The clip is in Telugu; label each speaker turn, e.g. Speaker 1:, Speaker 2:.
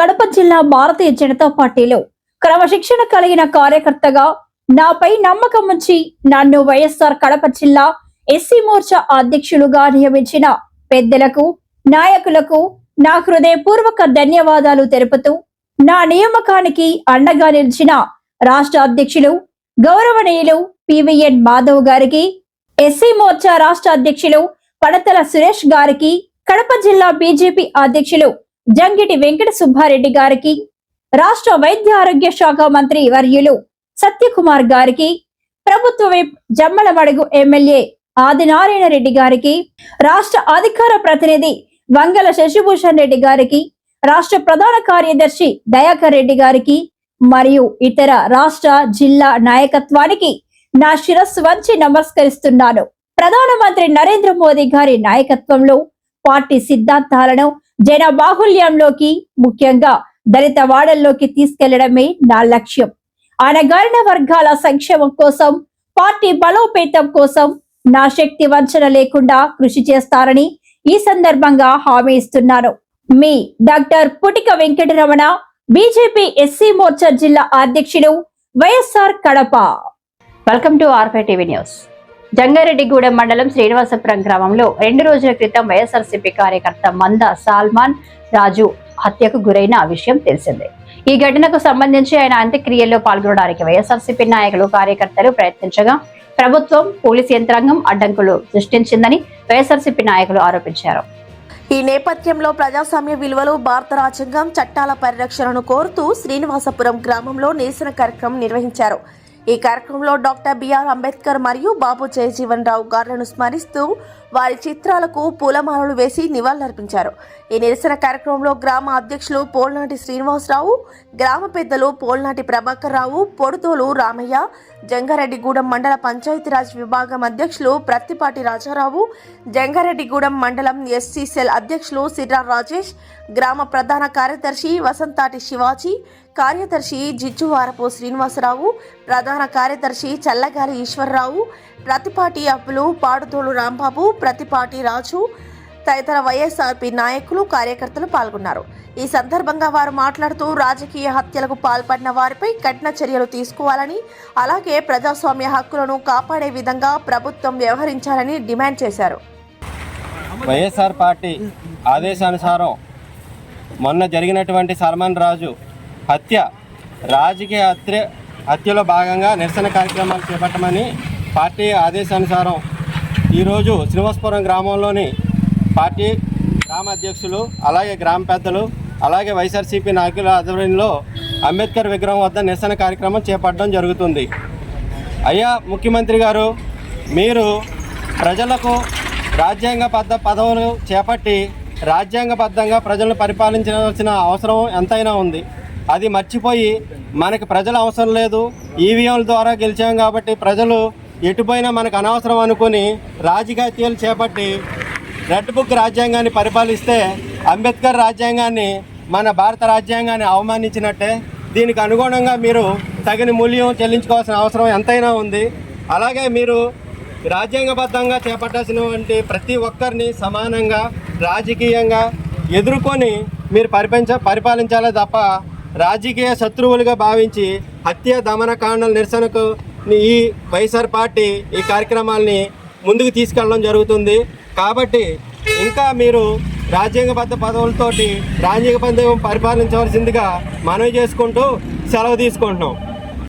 Speaker 1: కడప జిల్లా భారతీయ జనతా పార్టీలో క్రమశిక్షణ కలిగిన కార్యకర్తగా నాపై నమ్మకం ఉంచి నన్ను వైఎస్ఆర్ కడప జిల్లా ఎస్సీ మోర్చా అధ్యక్షులుగా నియమించిన పెద్దలకు నాయకులకు నా హృదయపూర్వక ధన్యవాదాలు తెలుపుతూ నా నియామకానికి అండగా నిలిచిన రాష్ట్ర అధ్యక్షులు గౌరవనీయులు పివిఎన్ మాధవ్ గారికి, ఎస్సీ మోర్చా రాష్ట్ర అధ్యక్షులు పడతల సురేష్ గారికి, కడప జిల్లా బీజేపీ అధ్యక్షులు జంగిటి వెంకట సుబ్బారెడ్డి గారికి, రాష్ట్ర వైద్య ఆరోగ్య శాఖ మంత్రి వర్యులు సత్యకుమార్ గారికి, ప్రభుత్వ విప్ జమ్మలమడుగు ఎమ్మెల్యే ఆదినారాయణ రెడ్డి గారికి, రాష్ట్ర అధికార ప్రతినిధి వంగల శశిభూషణ్ రెడ్డి గారికి, రాష్ట్ర ప్రధాన కార్యదర్శి దయాకర్ రెడ్డి గారికి మరియు ఇతర రాష్ట్ర జిల్లా నాయకత్వానికి నా శిరస్సు వంచి నమస్కరిస్తున్నాను. ప్రధానమంత్రి నరేంద్ర మోదీ గారి నాయకత్వంలో పార్టీ సిద్ధాంతాలను జన బాహుళ్యంలోకి, ముఖ్యంగా దళిత వాడల్లోకి తీసుకెళ్లడమే నా లక్ష్యం. అణగారిన వర్గాల సంక్షేమం కోసం, పార్టీ బలోపేతం కోసం నా శక్తి వంచన లేకుండా కృషి చేస్తారని ఈ సందర్భంగా హామీ ఇస్తున్నాను. మీ doctor Putika Venkataramana, BJP SC Morcha జిల్లా అధ్యక్షులు, వైఎస్ఆర్ కడప. వెల్కమ్ టు ఆర్పై టీవీ న్యూస్. జంగారెడ్డిగూడెం మండలం శ్రీనివాసపురం గ్రామంలో 2 రోజుల క్రితం వైఎస్ఆర్సీపీ కార్యకర్త మంద సాల్మాన్ రాజు హత్యకు గురైన విషయం తెలిసిందే. ఈ ఘటనకు సంబంధించి ఆయన అంత్యక్రియల్లో పాల్గొనడానికి వైఎస్ఆర్సీపీ నాయకులు, కార్యకర్తలు ప్రయత్నించగా ప్రభుత్వం, పోలీసు యంత్రాంగం అడ్డంకులు సృష్టించిందని వైఎస్ఆర్సీపీ నాయకులు ఆరోపించారు.
Speaker 2: ఈ నేపథ్యంలో ప్రజాస్వామ్య విలువలు, భారత రాజ్యాంగం, చట్టాల పరిరక్షణను కోరుతూ శ్రీనివాసపురం గ్రామంలో నిరసన కార్యక్రమం నిర్వహించారు. ఈ కార్యక్రమంలో డాక్టర్ బిఆర్ అంబేద్కర్ మరియు బాబు జయజీవన్ రావు గారులను స్మరిస్తూ వారి చిత్రాలకు పూలమాలలు వేసి నివాళులర్పించారు. ఈ నిరసన కార్యక్రమంలో గ్రామ అధ్యక్షులు పోల్నాటి శ్రీనివాసరావు, గ్రామ పెద్దలు పోల్నాటి ప్రభాకర్ రావు, పొడుతోలు రామయ్య, జంగారెడ్డిగూడెం మండల పంచాయతీరాజ్ విభాగం అధ్యక్షులు ప్రత్తిపాటి రాజారావు, జంగారెడ్డిగూడెం మండలం ఎస్సీ సెల్ అధ్యక్షులు సిర్రా రాజేష్, గ్రామ ప్రధాన కార్యదర్శి వసంతాటి శివాజీ, కార్యదర్శి జిజ్జువారపు శ్రీనివాసరావు, ప్రధాన కార్యదర్శి చల్లగాలి ఈశ్వరరావు, ప్రతిపాటి అప్పులు, పాడుతోలు రాంబాబు, ప్రతిపాటి రాజు తదితర వైఎస్ఆర్పీ నాయకులు, కార్యకర్తలు పాల్గొన్నారు. ఈ సందర్భంగా వారు మాట్లాడుతూ రాజకీయ హత్యలకు పాల్పడిన వారిపై కఠిన చర్యలు తీసుకోవాలని, అలాగే ప్రజాస్వామ్య హక్కులను కాపాడే విధంగా ప్రభుత్వం వ్యవహరించాలని డిమాండ్ చేశారు.
Speaker 3: వైఎస్ఆర్ పార్టీ ఆదేశానుసారం మొన్న జరిగినటువంటి సల్మాన్ రాజు రాజకీయ హత్యలో భాగంగా నిరసన కార్యక్రమాలు చేపట్టమని పార్టీ ఆదేశానుసారం ఈరోజు శ్రీనివాసపురం గ్రామంలోని పార్టీ గ్రామ అధ్యక్షులు, అలాగే గ్రామ పెద్దలు, అలాగే వైఎస్ఆర్సీపీ నాయకుల ఆధ్వర్యంలో అంబేద్కర్ విగ్రహం వద్ద నిరసన కార్యక్రమం చేపట్టడం జరుగుతుంది. అయ్యా ముఖ్యమంత్రి గారు, మీరు ప్రజలకు రాజ్యాంగబద్ధ పదవులు చేపట్టి రాజ్యాంగబద్ధంగా ప్రజలను పరిపాలించవలసిన అవసరం ఎంతైనా ఉంది. అది మర్చిపోయి మనకు ప్రజల అవసరం లేదు, ఈవీఎంల ద్వారా గెలిచాం కాబట్టి ప్రజలు ఎటుపోయినా మనకు అనవసరం అనుకుని రాజకీయాలు చేపట్టి రెడ్ బుక్ రాజ్యాంగాన్ని పరిపాలిస్తే అంబేద్కర్ రాజ్యాంగాన్ని, మన భారత రాజ్యాంగాన్ని అవమానించినట్టే. దీనికి అనుగుణంగా మీరు తగిన మూల్యం చెల్లించుకోవాల్సిన అవసరం ఎంతైనా ఉంది. అలాగే మీరు రాజ్యాంగబద్ధంగా చేపట్టాల్సినటువంటి ప్రతి ఒక్కరిని సమానంగా రాజకీయంగా ఎదుర్కొని మీరు పరిపాలించాలే తప్ప రాజకీయ శత్రువులుగా భావించి హత్య, దమన కాండల నిరసనకు ఈ వైఎస్ఆర్ పార్టీ ఈ కార్యక్రమాల్ని ముందుకు తీసుకెళ్ళడం జరుగుతుంది. కాబట్టి ఇంకా మీరు రాజ్యాంగబద్ధ పదవులతోటి రాజ్యాంగబద్ధంగా పరిపాలించవలసిందిగా మనవి చేసుకుంటూ సెలవు తీసుకుంటున్నాం.